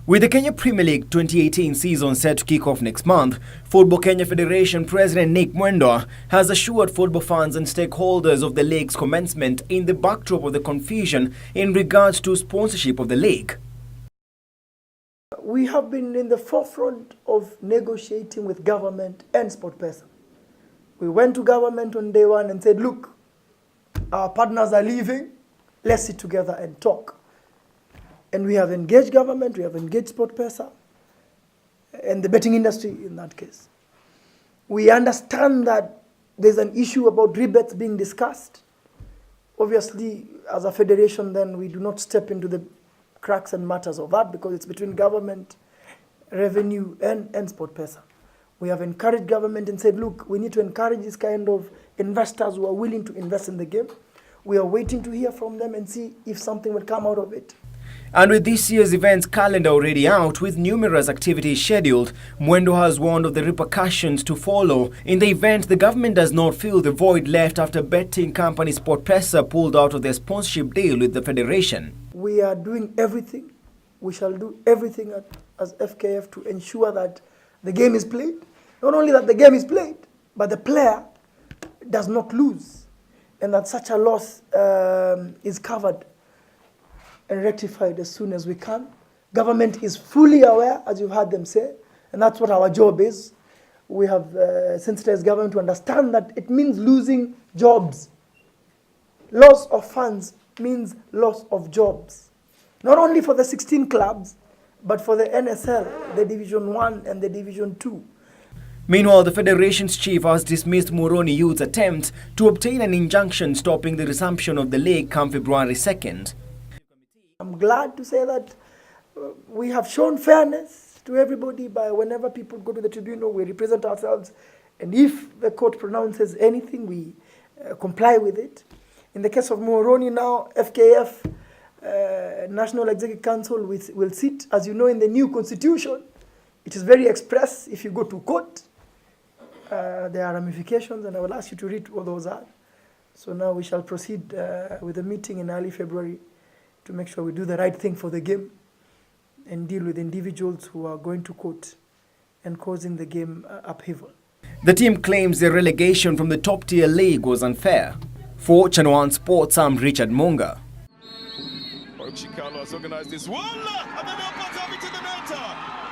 With the Kenya Premier League 2018 season set to kick off next month, Football Kenya Federation President Nick Mwendwa has assured football fans and stakeholders of the league's commencement in the backdrop of the confusion in regards to sponsorship of the league. We have been in the forefront of negotiating with government and SportPesa. We went to government on day one and said, look, our partners are leaving, let's sit together and talk. And we have engaged government, we have engaged SportPesa, and the betting industry in that case. We understand that there's an issue about rebates being discussed. Obviously, as a federation, then we do not step into the cracks and matters of that because it's between government, revenue, and SportPesa. We have encouraged government and said, look, we need to encourage this kind of investors who are willing to invest in the game. We are waiting to hear from them and see if something will come out of it. And with this year's events calendar already out with numerous activities scheduled, Mwendwa has warned of the repercussions to follow in the event the government does not fill the void left after betting company SportPesa pulled out of their sponsorship deal with the federation. We are doing everything. We shall do everything as FKF to ensure that the game is played. Not only that the game is played, but the player does not lose. And that such a loss is covered and rectified as soon as we can. Government is fully aware, as you've heard them say, and that's what our job is. We have sensitized government to understand that it means losing jobs. Loss of funds means loss of jobs. Not only for the 16 clubs, but for the NSL, the Division 1 and the Division 2. Meanwhile, the Federation's chief has dismissed Muhoroni Youth's attempt to obtain an injunction stopping the resumption of the league come February 2nd. I'm glad to say that we have shown fairness to everybody by whenever people go to the tribunal, we represent ourselves. And if the court pronounces anything, we comply with it. In the case of Muhoroni now, FKF, National Executive Council will sit. As you know, in the new constitution, it is very express. If you go to court, there are ramifications, and I will ask you to read what those are. So now we shall proceed with a meeting in early February to make sure we do the right thing for the game and deal with individuals who are going to court and causing the game upheaval. The team claims the relegation from the top-tier league was unfair. For Channel 1 Sports, I'm Richard Monga. Carlos organized this one, and then they'll put it to the net.